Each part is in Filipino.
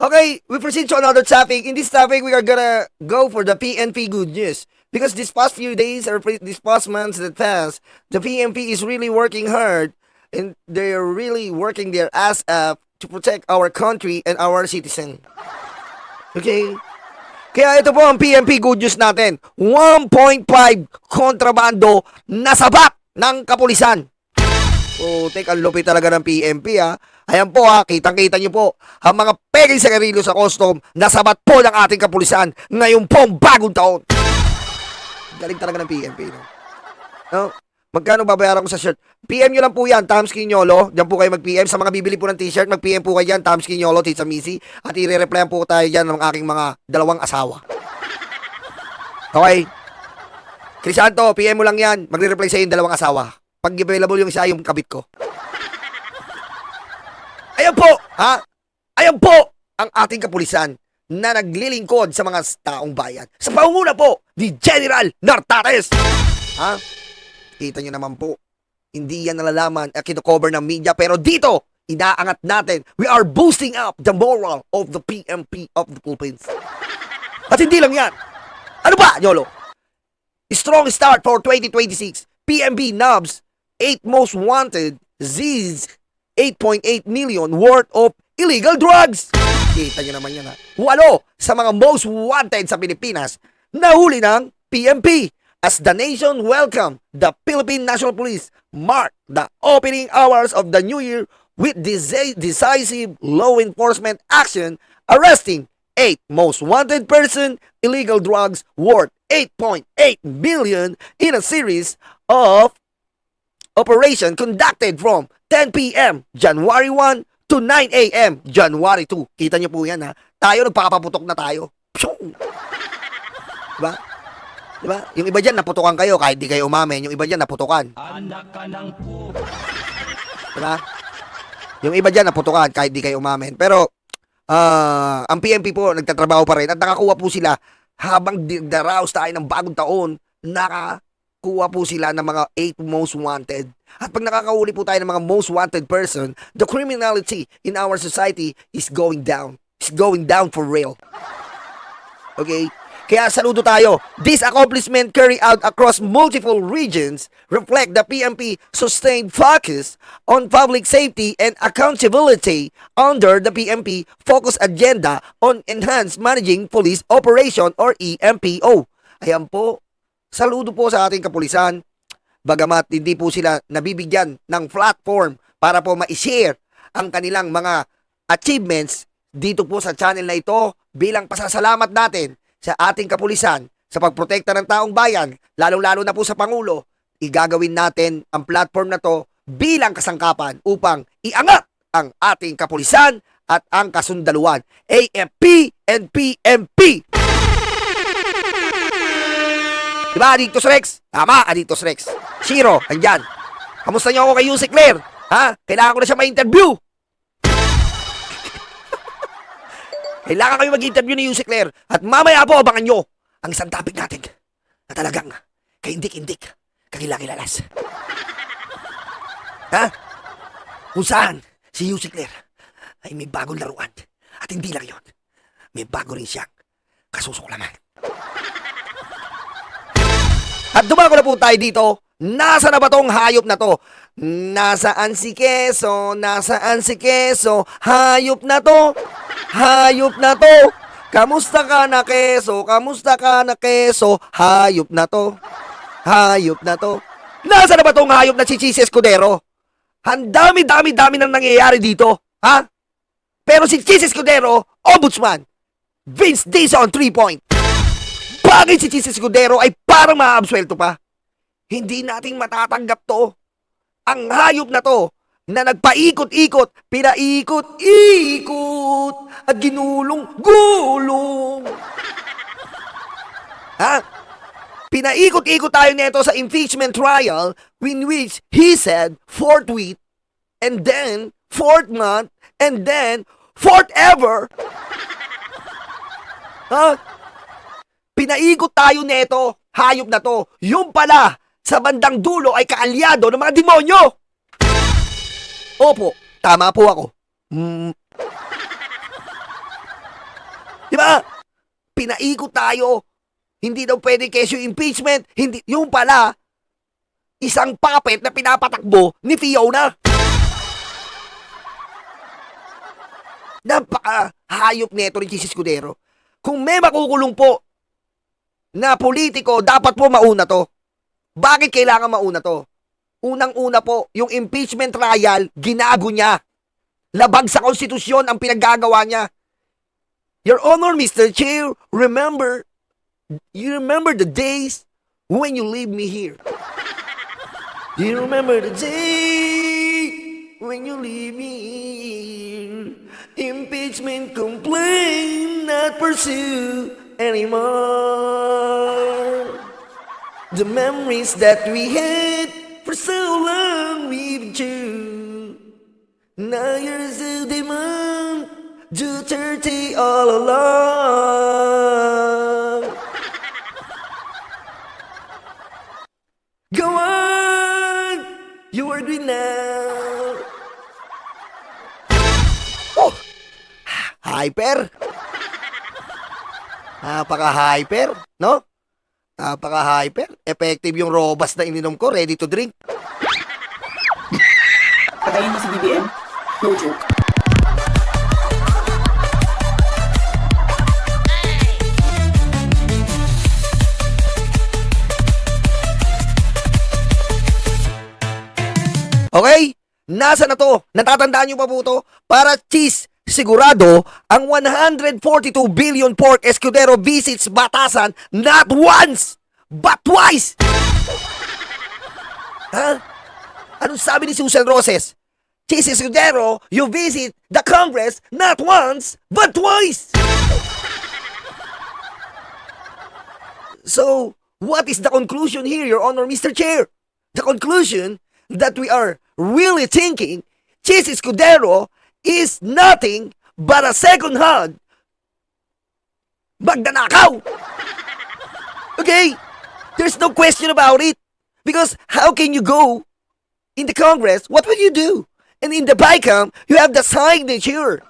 Okay, we proceed to another topic. In this topic, we are gonna go for the PNP good news. Because these past few days or these past months that passed, the PNP is really working hard and they're really working their ass up to protect our country and our citizen. Okay? Kaya ito po ang PNP good news natin. 1.5 kontrabando nasabat ng kapulisan. So, ang lupit talaga ng PNP ha. Ayan po ha, kitang-kita nyo po. Ang mga peging sagarilyo sa custom, nasabat po ng ating kapulisan ngayon pong bagong taon. Galing talaga ng PNP. No? Magkano babayaran ko sa shirt? PM nyo lang po yan, Tams Quiñolo. Diyan po kayo mag-PM. Sa mga bibili po ng t-shirt, mag-PM po kayo yan, Tams Quiñolo, Tita Missy. At i-replyan po tayo dyan ng aking mga dalawang asawa. Okay? Crisanto, PM mo lang yan. Magre-reply sa yung dalawang asawa. Pag available yung isa, yung kabit ko. Ayan po, ha? Ayan po ang ating kapulisan na naglilingkod sa mga taong bayan. Sa pangunguna po ni General Nartates. Ha? Kita nyo naman po, hindi yan nalalaman at kino-cover ng media, pero dito, inaangat natin. We are boosting up the moral of the PNP of the Philippines. At hindi lang yan. Ano ba, Yolo? Strong start for 2026. PNP nabs 8 most wanted seized 8.8 million worth of illegal drugs. Kita nyo naman yan ha. 8 sa mga most wanted sa Pilipinas nahuli ng PNP as the nation welcomed the Philippine National Police mark the opening hours of the new year with decisive law enforcement action arresting 8 most wanted person illegal drugs worth 8.8 billion in a series of operation conducted from 10 p.m. January 1 to 9 a.m. January 2. Kita niyo po yan ha. Tayo nagpapaputok na tayo. Diba? Diba? Yung iba dyan naputukan kayo kahit di kayo umamin. Yung iba dyan naputukan. Anak ka ng po. Diba? Yung iba dyan naputukan kahit di kayo umamin. Pero ang PNP po nagtatrabaho pa rin at nakakuha po sila habang daraos tayo ng bagong taon. Kuha po sila ng mga 8 most wanted. At pag nakakahuli po tayo ng mga most wanted person, the criminality in our society is going down. It's going down for real. Okay? Kaya saludo tayo. This accomplishment carried out across multiple regions reflect the PNP sustained focus on public safety and accountability under the PNP focus agenda on enhanced managing police operation or EMPO. Ayan po. Saludo po sa ating kapulisan, bagamat hindi po sila nabibigyan ng platform para po ma-share ang kanilang mga achievements dito po sa channel na ito bilang pasasalamat natin sa ating kapulisan sa pagprotekta ng taong bayan, lalong-lalo na po sa Pangulo. Igagawin natin ang platform na to bilang kasangkapan upang iangat ang ating kapulisan at ang kasundaluhan, AFP and PNP. Diba, Adictus Rex? Tama, Adictus Rex. Shiro, andyan. Kamusta niyo ako kay Yusek Claire? Ha? Kailangan ko na siya ma-interview. Kailangan kayo mag-interview ni Yusek Claire. At mamaya po, abangan nyo ang isang topic natin na talagang kaindik-indik, kakilakilalas. Ha? Kung saan si Yusek Claire ay may bagong laruan. At hindi lang yun. May bago rin siyang kasusuklaman. At dumako na po tayo dito. Nasa na ba tong hayop na to? Nasaan si Keso? Nasaan si Keso? Hayop na to? Hayop na to? Kamusta ka na, Keso? Kamusta ka na, Keso? Hayop na to? Hayop na to? Nasa na ba tong hayop na si Chis Escudero? Ang dami nang nangyayari dito. Ha? Pero si Chis Escudero, ombudsman. Vince Dizon, 3 point. Bakit si Chis Escudero ay parang maaabsuelto pa? Hindi nating matatanggap to. Ang hayop na to na nagpaikot-ikot, pinaikot-ikot at ginulong-gulong. Ha? Pinaikot-ikot tayo nito sa impeachment trial in which he said fourth week and then fourth month and then forever. Ha? Pinaikot tayo neto, hayop na to. Yung pala, sa bandang dulo ay kaalyado ng mga demonyo. Opo, tama po ako. Di ba? Pinaikot tayo. Hindi daw pwede kesyo impeachment. Hindi, yung pala, isang puppet na pinapatakbo ni Fiona. Napaka-hayop neto ni Chis Escudero. Kung may makukulong po na politiko, dapat po mauna to. Bakit kailangan mauna to? Unang-una po, yung impeachment trial, ginago niya. Labag sa konstitusyon ang pinaggagawa niya. Your Honor, Mr. Chair, you remember the days when you leave me here. You remember the day when you leave me here. Impeachment complaint not pursue anymore. The memories that we had for so long with you. Now you're so demand Duterte all along. Go on, you are doing now. Oh, hyper. Napaka-hyper, no? Napaka-hyper. Effective yung robust na ininom ko, ready to drink. Patayin mo si BBM? No joke. Okay? Nasa na to? Natatandaan nyo pa po to? Para Chis, sigurado, ang 142 billion pork Escudero visits Batasan not once, but twice! Ha? Anong sabi ni Susan Roses? Chis Escudero, you visit the Congress not once, but twice! So, what is the conclusion here, Your Honor, Mr. Chair? The conclusion that we are really thinking Chis Escudero is nothing but a second-hand magnanakaw. Okay? There's no question about it. Because how can you go in the Congress? What will you do? And in the BICAM, you have the signature.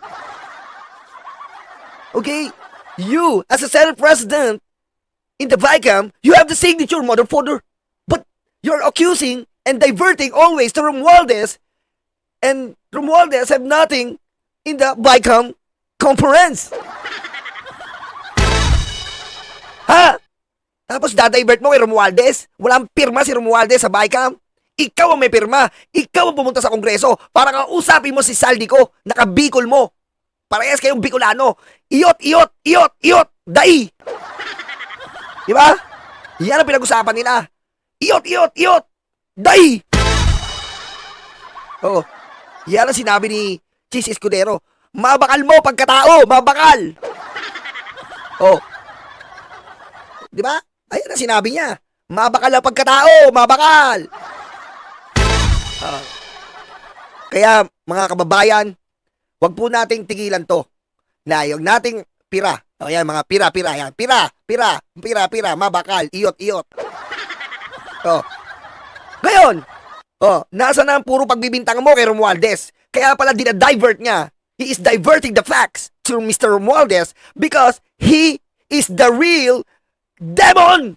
Okay? You, as a Senate President, in the BICAM, you have the signature, motherfucker. But you're accusing and diverting always to Romualdez, and Romualdez have nothing in the BICAM conference. Ha? Tapos dadivert mo kay Romualdez? Walang pirma si Romualdez sa BICAM? Ikaw ang may pirma. Ikaw ang pumunta sa Kongreso para kausapin mo si Saldico, nakabikol mo. Parehas kayong Bicolano. Iyot, iyot, iyot, iyot, dai. Diba? Yan ang pinag-usapan nila. Iyot, iyot, iyot, dai. Oo. Yan ang sinabi ni Chis Escudero. Mabakal mo pagkatao, mabakal. Oh. Diba? Ayan ang sinabi niya. Mabakal ang pagkatao, mabakal. Kaya, mga kababayan, wag po nating tigilan to. Huwag nating pira. O yan, mga pira-pira. Yan. Pira, mabakal, iyot-iyot. O. Ngayon, nasa na ang puro pagbibintang mo kay Romualdez. Kaya pala dinadivert niya. He is diverting the facts to Mr. Romualdez because he is the real demon!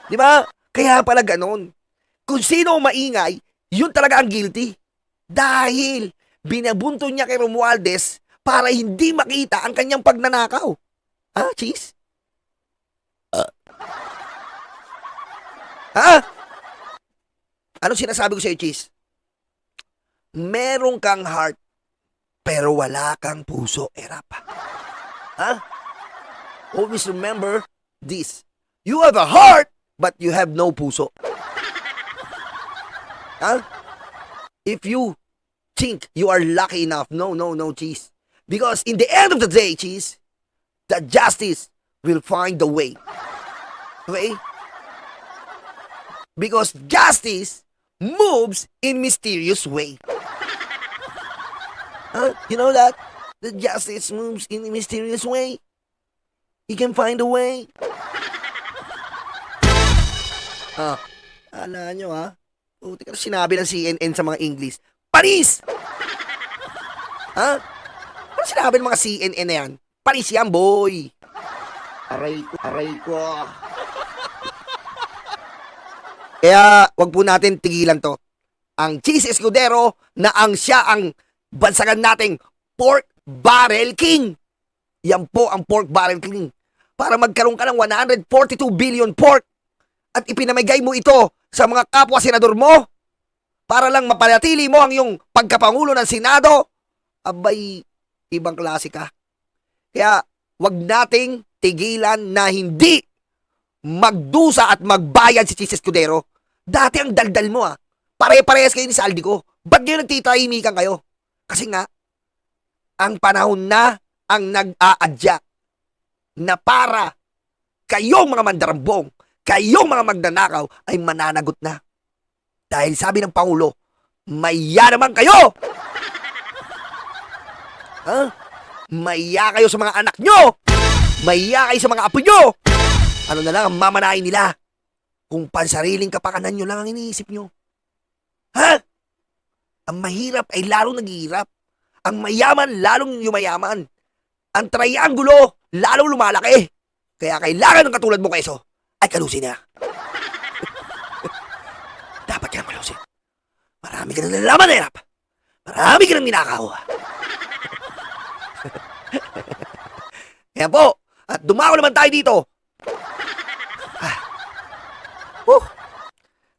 Diba? Kaya pala ganon. Kung sino maingay, yun talaga ang guilty. Dahil binabunto niya kay Romualdez para hindi makita ang kanyang pagnanakaw. Ha, Chis? Ha? Ano sinasabi ko sa'yo, Chis? Meron kang heart, pero wala kang puso, Erap. Ha? Always remember this. You have a heart, but you have no puso. Huh? If you think you are lucky enough, no, Cheese. Because in the end of the day, Cheese, the justice will find the way. Okay? Because justice moves in mysterious way. Huh? You know that? The justice moves in a mysterious way. He can find a way. Ala nyo ha? Buti ka na sinabi ng CNN sa mga English. Paris! Ha? Ano sinabi ng mga CNN na yan? Panis yan, boy. Aray ko, aray ko. Kaya, wag po natin tigilan to. Ang Cheese Escudero na siya ang bansagan nating Pork Barrel King. Yan po ang Pork Barrel King. Para magkaroon ka ng 142 billion pork at ipinamigay mo ito sa mga kapwa senador mo para lang mapanatili mo ang iyong pagkapangulo ng Senado, abay, ibang klase ka. Kaya, wag nating tigilan na hindi magdusa at magbayad si Cheese Escudero. Dati ang daldal mo Pare-parehas kayo ni Saldi ko. Ba't ngayon nagtitahimikan kayo? Kasi nga, ang panahon na ang nag-aadya na para kayong mga mandarambong, kayong mga magnanakaw ay mananagot na. Dahil sabi ng Pangulo, maya naman kayo! Maya kayo sa mga anak nyo! Maya kayo sa mga apo nyo! Ano na lang ang mamanain nila? Kung pansariling kapakanan nyo lang ang iniisip nyo. Ang mahirap ay lalong naghihirap. Ang mayaman, lalong yumayaman. Ang triangulo, lalong lumalaki. Kaya kailangan ng katulad mo, Keso, ay kalusin na. Dapat ka na malusin. Marami ka nang nalalaman na hirap. Marami ka nang ninakaw. Kaya po, at dumako naman tayo dito.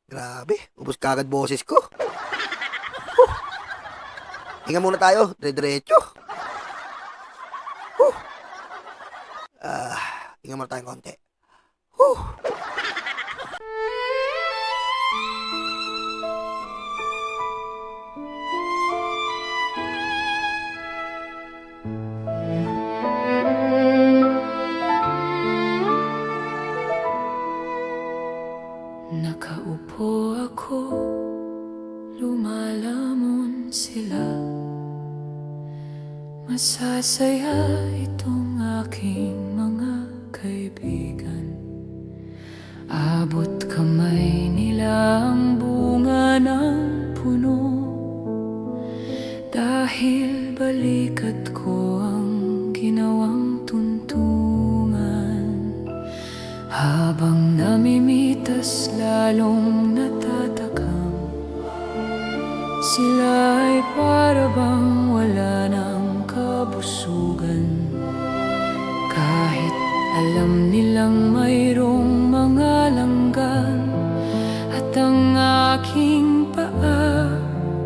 Grabe, ubos kagad boses ko. Hinga muna tayo, dire-diretso. Hinga muna tayo konti. Nakaupo ako, lumalamon sila. Masasaya itong aking mga kaibigan. Abot kamay nila ang bunga ng puno. Dahil balikat ko ang ginawang tuntungan. Habang namimitas lalong natatakam, sila ay para bang wala ng kabusugan. Kahit alam nilang mayroong mga langgan, at ang aking paa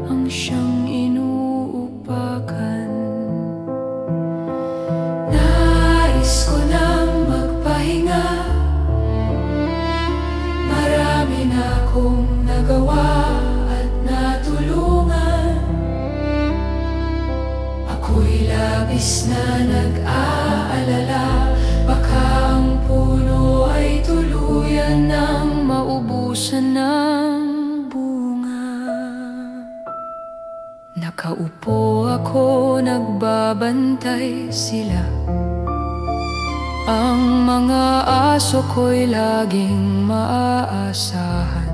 ang siyang inuupakan. Nais ko nang magpahinga, marami na akong nagawa at natulungan. Ako'y labis na nag-aalala, baka ang puno ay tuluyan ng maubusan ng bunga. Nakaupo ako, nagbabantay sila. Ang mga aso ko'y laging maaasahan.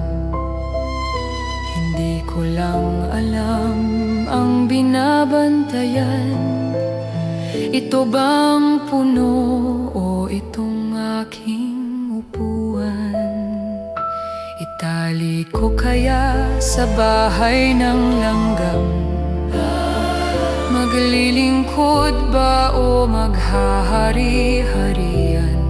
Hindi ko lang alam ang binabantayan. Ito bang puno o itong aking upuan? Itali ko kaya sa bahay ng langgam? Maglilingkod ba o maghahari-harian?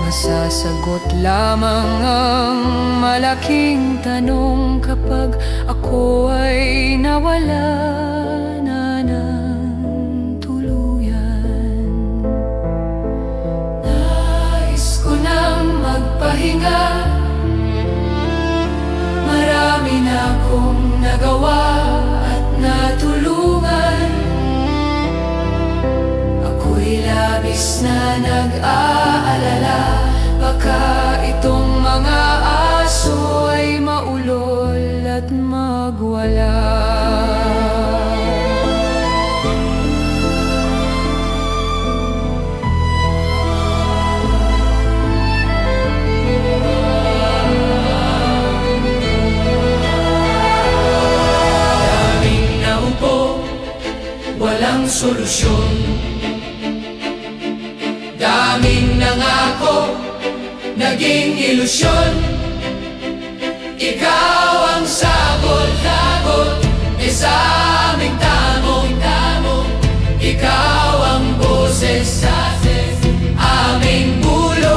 Masasagot lamang ang malaking tanong kapag ako ay nawala na ng tuluyan. Nais ko nang magpahinga, marami na akong nagawa at natulungan. Ako'y labis na nag-aalala, baka itong mga aso ay maulol at magwala. walang solusyon. Daming nangako, naging ilusyon. Ikaw ang sagot-sagot, sa aming tamong-tamong. Ikaw ang boses sa aming bulong.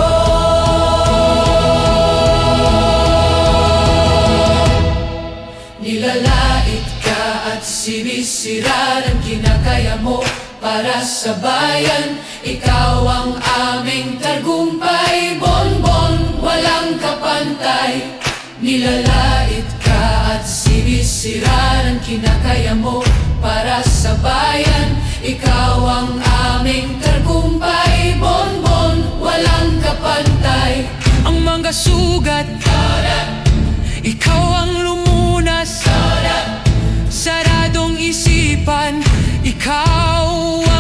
Nilalait ka at sinisira ng kinakaya mo para sa bayan. Ikaw ang aming tagumpay, bonbon, walang kapantay. Nilalait ka at sinisira ng kinakaya mo para sa bayan. Ikaw ang aming tagumpay, bonbon, walang kapantay. Ang mga sugat, ikaw ang lumunas. Saradong isipan, ikaw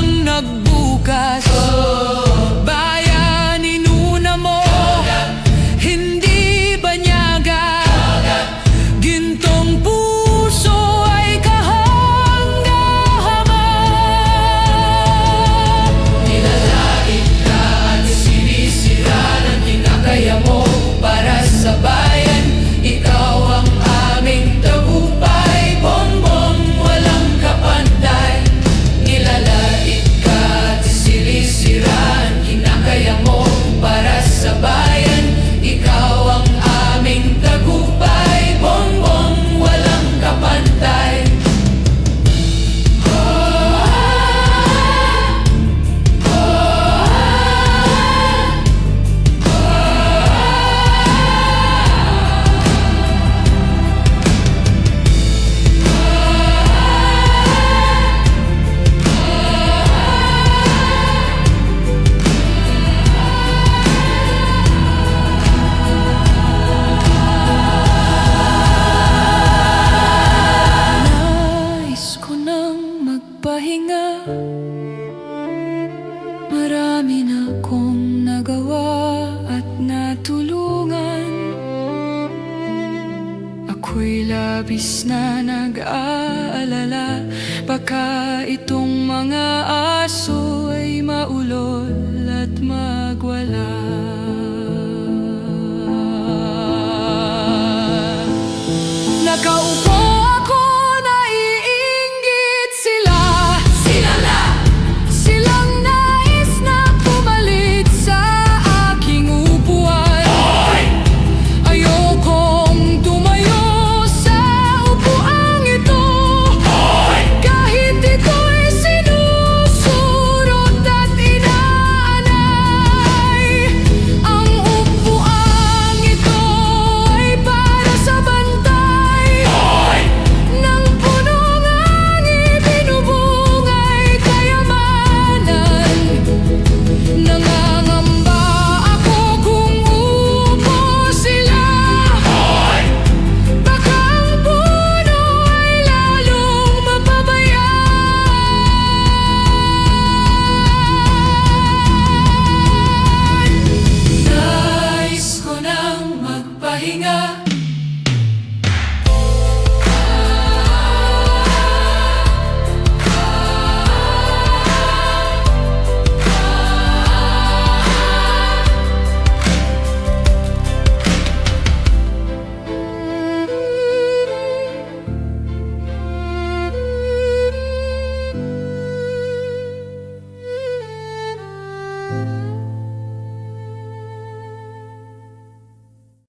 ang nagbukas. Bayan, inuna mo, hindi banyaga. Gintong puso ay kahanga-hanga. Nilalait ka at sinisira ng kinakaya mo para sa bayan. Ikaw ang aming tagumpay, bonbon, walang kapantay. Nilalait ka at sinisira ang kinakaya mo para sa bayan. Ikaw ang aming tagumpay, bonbon, walang kapantay. Nais ko nang magpahinga, marami na kong nagawa at natulungan. Ako'y labis na nag-aalala, baka itong mga aso ay maulol at magwala.